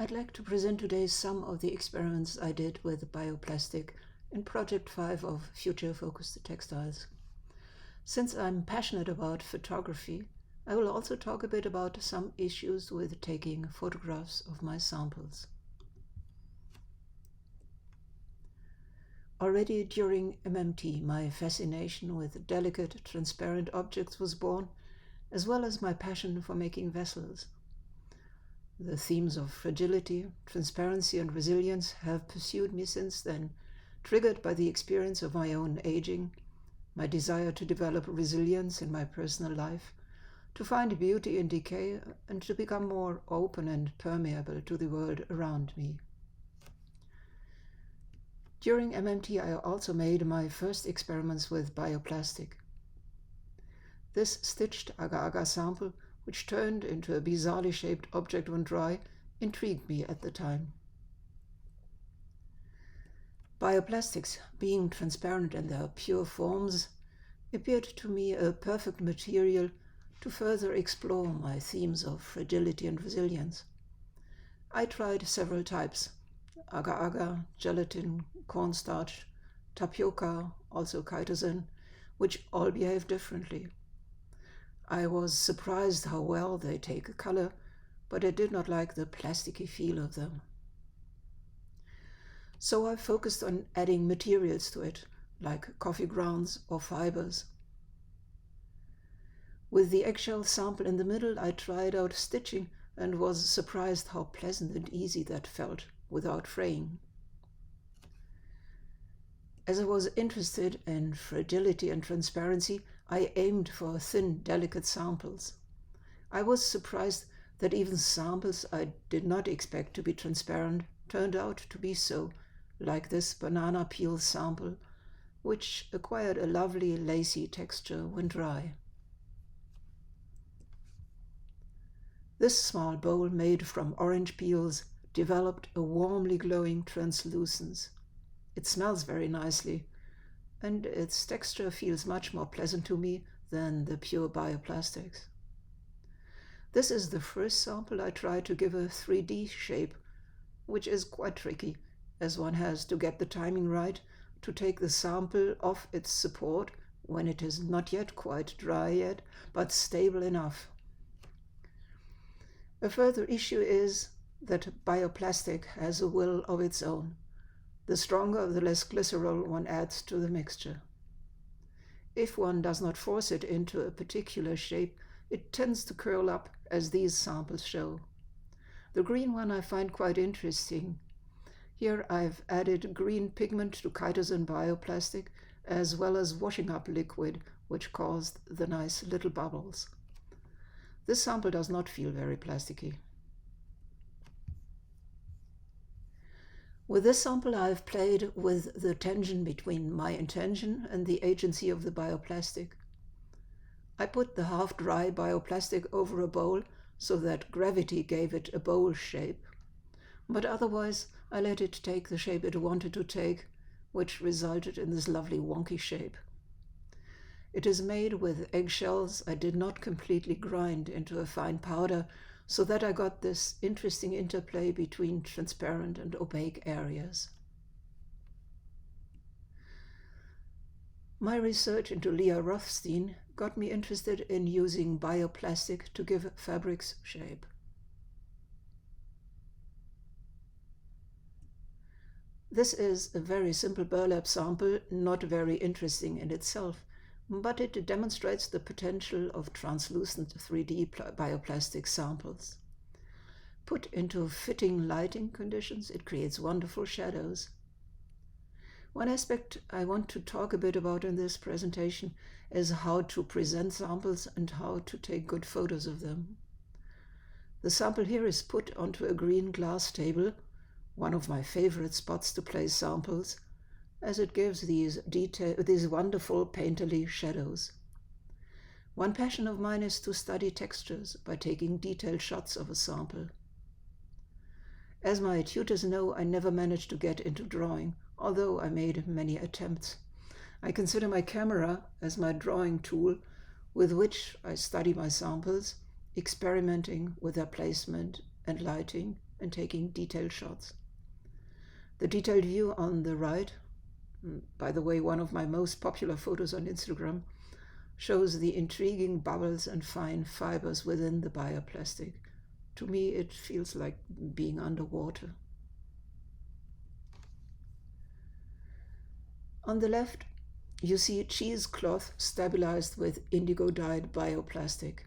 I'd like to present today some of the experiments I did with bioplastic in Project 5 of Future Focused Textiles. Since I'm passionate about photography, I will also talk a bit about some issues with taking photographs of my samples. Already during MMT, my fascination with delicate, transparent objects was born, as well as my passion for making vessels. The themes of fragility, transparency, and resilience have pursued me since then, triggered by the experience of my own aging, my desire to develop resilience in my personal life, to find beauty in decay, and to become more open and permeable to the world around me. During MMT, I also made my first experiments with bioplastic. This stitched agar-agar sample, which turned into a bizarrely shaped object when dry, intrigued me at the time. Bioplastics, being transparent in their pure forms, appeared to me a perfect material to further explore my themes of fragility and resilience. I tried several types: agar-agar, gelatin, cornstarch, tapioca, also chitosan, which all behave differently. I was surprised how well they take color, but I did not like the plasticky feel of them. So I focused on adding materials to it, like coffee grounds or fibers. With the eggshell sample in the middle, I tried out stitching and was surprised how pleasant and easy that felt without fraying. As I was interested in fragility and transparency, I aimed for thin, delicate samples. I was surprised that even samples I did not expect to be transparent turned out to be so, like this banana peel sample, which acquired a lovely lacy texture when dry. This small bowl made from orange peels developed a warmly glowing translucence. It smells very nicely, and its texture feels much more pleasant to me than the pure bioplastics. This is the first sample I tried to give a 3D shape, which is quite tricky, as one has to get the timing right to take the sample off its support when it is not yet quite dry yet, but stable enough. A further issue is that bioplastic has a will of its own. The stronger, the less glycerol one adds to the mixture. If one does not force it into a particular shape, it tends to curl up, as these samples show. The green one I find quite interesting. Here I've added green pigment to chitosan bioplastic, as well as washing up liquid, which caused the nice little bubbles. This sample does not feel very plasticky. With this sample, I've played with the tension between my intention and the agency of the bioplastic. I put the half-dry bioplastic over a bowl so that gravity gave it a bowl shape, but otherwise I let it take the shape it wanted to take, which resulted in this lovely wonky shape. It is made with eggshells I did not completely grind into a fine powder, so that I got this interesting interplay between transparent and opaque areas. My research into Leah Rothstein got me interested in using bioplastic to give fabrics shape. This is a very simple burlap sample, not very interesting in itself, but it demonstrates the potential of translucent 3D bioplastic samples. Put into fitting lighting conditions, it creates wonderful shadows. One aspect I want to talk a bit about in this presentation is how to present samples and how to take good photos of them. The sample here is put onto a green glass table, one of my favorite spots to place samples, as it gives these wonderful painterly shadows. One passion of mine is to study textures by taking detailed shots of a sample. As my tutors know, I never managed to get into drawing, although I made many attempts. I consider my camera as my drawing tool with which I study my samples, experimenting with their placement and lighting and taking detailed shots. The detailed view on the right, by the way, one of my most popular photos on Instagram, shows the intriguing bubbles and fine fibers within the bioplastic. To me, it feels like being underwater. On the left, you see cheesecloth stabilized with indigo-dyed bioplastic.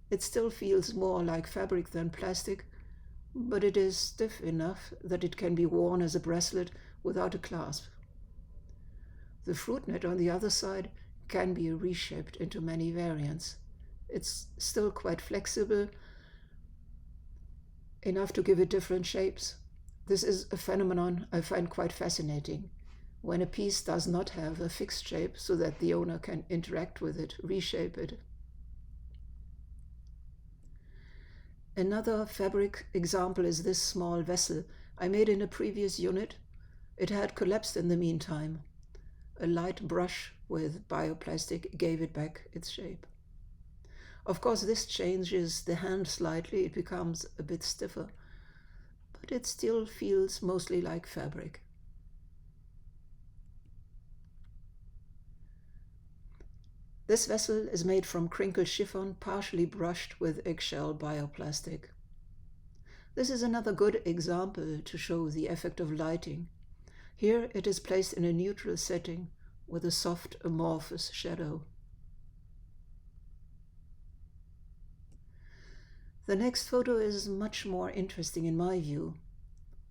It still feels more like fabric than plastic, but it is stiff enough that it can be worn as a bracelet without a clasp. The fruit net on the other side can be reshaped into many variants. It's still quite flexible, enough to give it different shapes. This is a phenomenon I find quite fascinating. When a piece does not have a fixed shape so that the owner can interact with it, reshape it. Another fabric example is this small vessel I made in a previous unit. It had collapsed in the meantime. A light brush with bioplastic gave it back its shape. Of course, this changes the hand slightly. It becomes a bit stiffer, but it still feels mostly like fabric. This vessel is made from crinkled chiffon, partially brushed with eggshell bioplastic. This is another good example to show the effect of lighting. Here it is placed in a neutral setting with a soft amorphous shadow. The next photo is much more interesting in my view.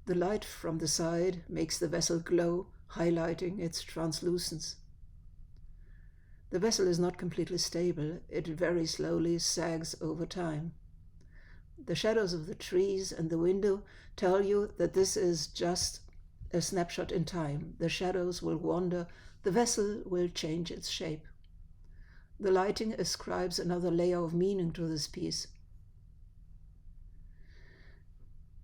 The light from the side makes the vessel glow, highlighting its translucence. The vessel is not completely stable. It very slowly sags over time. The shadows of the trees and the window tell you that this is just a snapshot in time. The shadows will wander. The vessel will change its shape. The lighting ascribes another layer of meaning to this piece.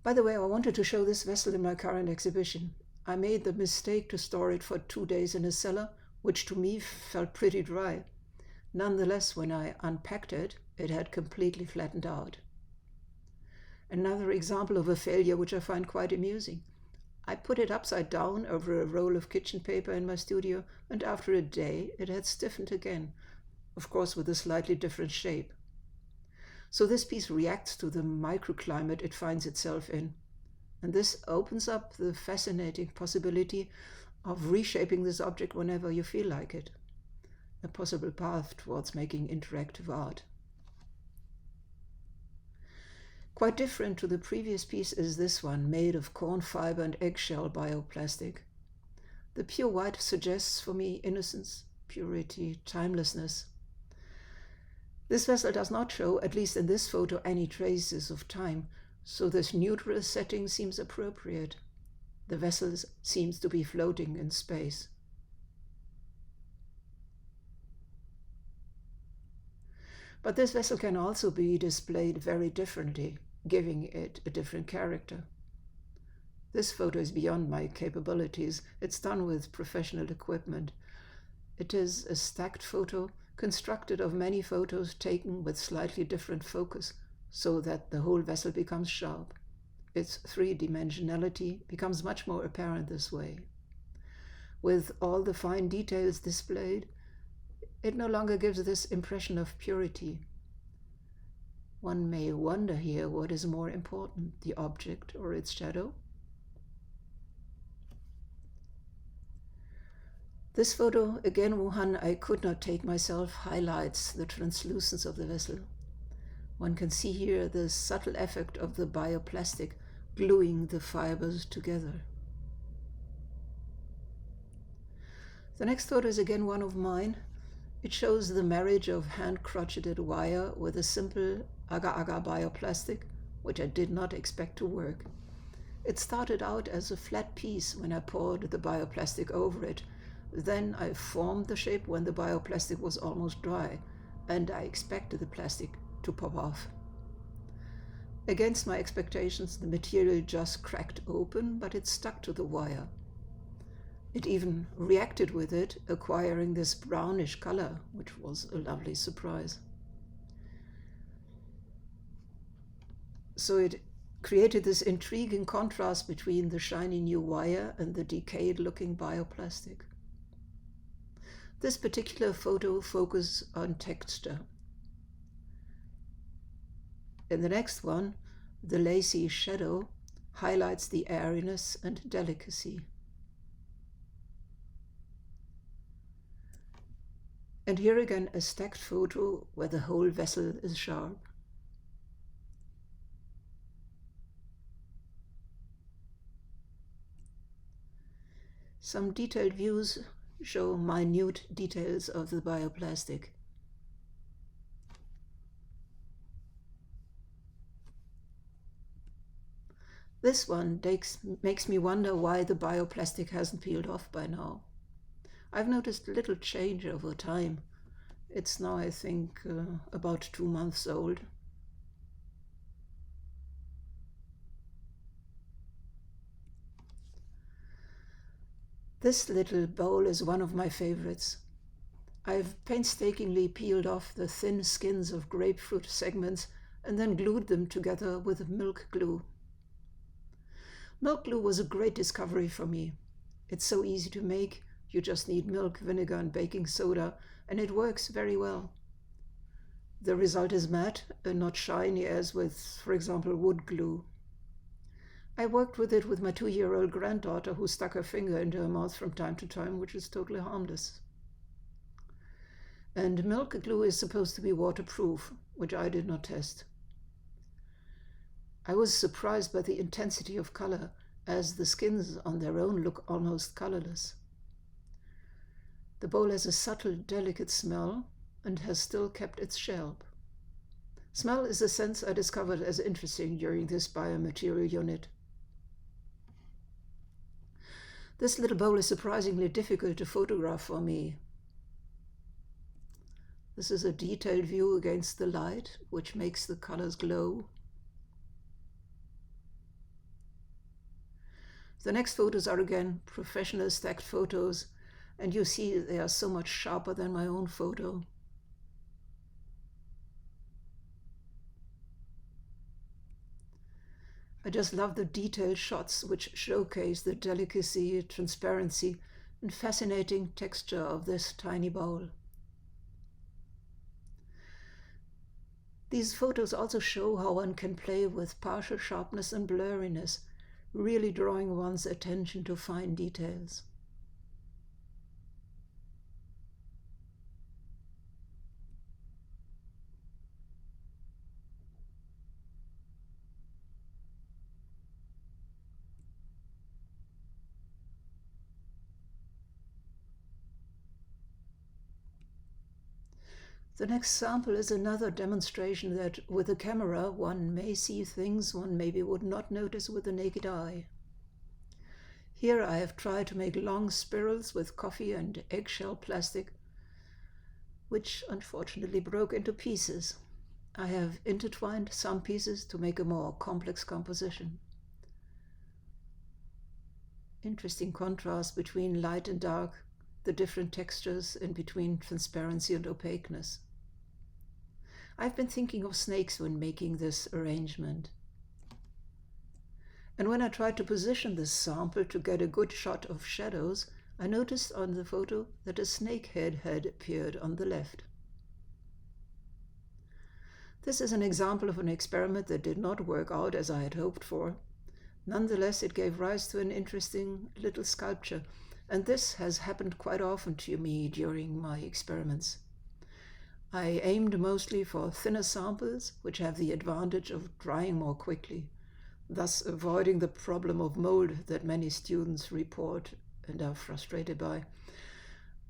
By the way, I wanted to show this vessel in my current exhibition. I made the mistake to store it for 2 days in a cellar, which to me felt pretty dry. Nonetheless, when I unpacked it, it had completely flattened out. Another example of a failure which I find quite amusing. I put it upside down over a roll of kitchen paper in my studio, and after a day it had stiffened again, of course with a slightly different shape. So this piece reacts to the microclimate it finds itself in. And this opens up the fascinating possibility of reshaping this object whenever you feel like it. A possible path towards making interactive art. Quite different to the previous piece is this one, made of corn fiber and eggshell bioplastic. The pure white suggests for me innocence, purity, timelessness. This vessel does not show, at least in this photo, any traces of time, so this neutral setting seems appropriate. The vessel seems to be floating in space. But this vessel can also be displayed very differently, giving it a different character. This photo is beyond my capabilities. It's done with professional equipment. It is a stacked photo constructed of many photos taken with slightly different focus, so that the whole vessel becomes sharp. Its three-dimensionality becomes much more apparent this way. With all the fine details displayed, it no longer gives this impression of purity. One may wonder here what is more important, the object or its shadow? This photo, again one I could not take myself, highlights the translucence of the vessel. One can see here the subtle effect of the bioplastic gluing the fibers together. The next photo is again one of mine. It shows the marriage of hand-crocheted wire with a simple agar-agar bioplastic, which I did not expect to work. It started out as a flat piece when I poured the bioplastic over it. Then I formed the shape when the bioplastic was almost dry, and I expected the plastic to pop off. Against my expectations, the material just cracked open, but it stuck to the wire. It even reacted with it, acquiring this brownish color, which was a lovely surprise. So it created this intriguing contrast between the shiny new wire and the decayed-looking bioplastic. This particular photo focuses on texture. In the next one, the lacy shadow highlights the airiness and delicacy. And here again a stacked photo where the whole vessel is sharp. Some detailed views show minute details of the bioplastic. This one makes me wonder why the bioplastic hasn't peeled off by now. I've noticed little change over time. It's now, I think, about 2 months old. This little bowl is one of my favorites. I've painstakingly peeled off the thin skins of grapefruit segments and then glued them together with milk glue. Milk glue was a great discovery for me. It's so easy to make. You just need milk, vinegar, and baking soda, and it works very well. The result is matte and not shiny as with, for example, wood glue. I worked with it with my 2-year-old granddaughter who stuck her finger into her mouth from time to time, which is totally harmless. And milk glue is supposed to be waterproof, which I did not test. I was surprised by the intensity of color, as the skins on their own look almost colorless. The bowl has a subtle, delicate smell and has still kept its shell. Smell is a sense I discovered as interesting during this biomaterial unit. This little bowl is surprisingly difficult to photograph for me. This is a detailed view against the light, which makes the colors glow. The next photos are again professional stacked photos, and you see they are so much sharper than my own photo. I just love the detailed shots which showcase the delicacy, transparency, and fascinating texture of this tiny bowl. These photos also show how one can play with partial sharpness and blurriness, really drawing one's attention to fine details. The next sample is another demonstration that with a camera one may see things one maybe would not notice with the naked eye. Here I have tried to make long spirals with coffee and eggshell plastic, which unfortunately broke into pieces. I have intertwined some pieces to make a more complex composition. Interesting contrast between light and dark, the different textures in between transparency and opaqueness. I've been thinking of snakes when making this arrangement. And when I tried to position this sample to get a good shot of shadows, I noticed on the photo that a snake head had appeared on the left. This is an example of an experiment that did not work out as I had hoped for. Nonetheless, it gave rise to an interesting little sculpture, and this has happened quite often to me during my experiments. I aimed mostly for thinner samples, which have the advantage of drying more quickly, thus avoiding the problem of mold that many students report and are frustrated by.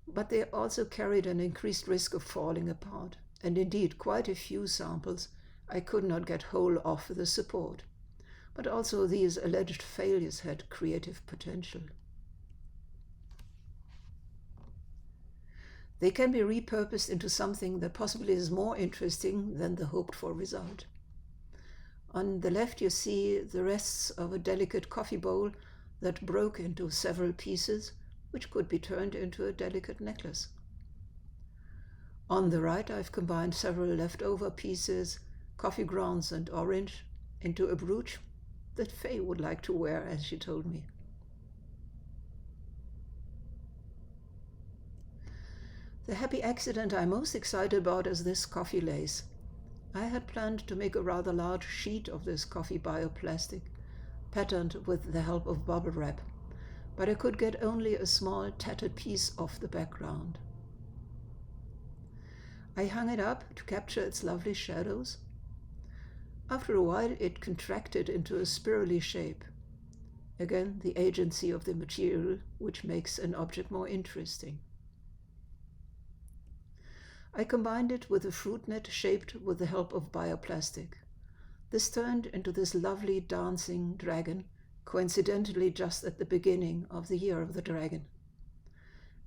But they also carried an increased risk of falling apart, and indeed quite a few samples I could not get whole off the support. But also these alleged failures had creative potential. They can be repurposed into something that possibly is more interesting than the hoped-for result. On the left you see the rests of a delicate coffee bowl that broke into several pieces, which could be turned into a delicate necklace. On the right I've combined several leftover pieces, coffee grounds and orange, into a brooch that Faye would like to wear, as she told me. The happy accident I'm most excited about is this coffee lace. I had planned to make a rather large sheet of this coffee bioplastic, patterned with the help of bubble wrap, but I could get only a small tattered piece off the background. I hung it up to capture its lovely shadows. After a while, it contracted into a spirally shape. Again, the agency of the material, which makes an object more interesting. I combined it with a fruit net shaped with the help of bioplastic. This turned into this lovely dancing dragon, coincidentally just at the beginning of the Year of the Dragon.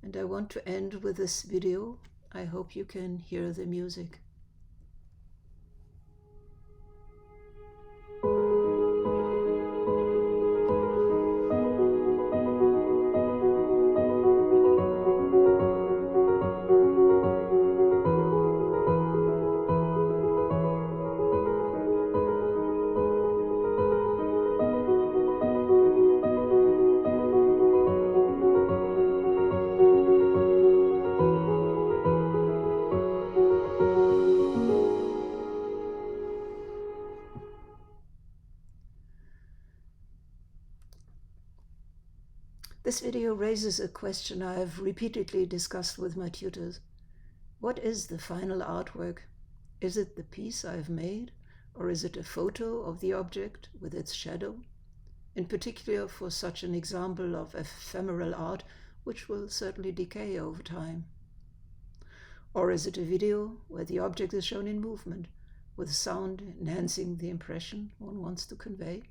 And I want to end with this video. I hope you can hear the music. This video raises a question I have repeatedly discussed with my tutors. What is the final artwork? Is it the piece I've made, or is it a photo of the object with its shadow? In particular for such an example of ephemeral art, which will certainly decay over time. Or is it a video where the object is shown in movement, with sound enhancing the impression one wants to convey?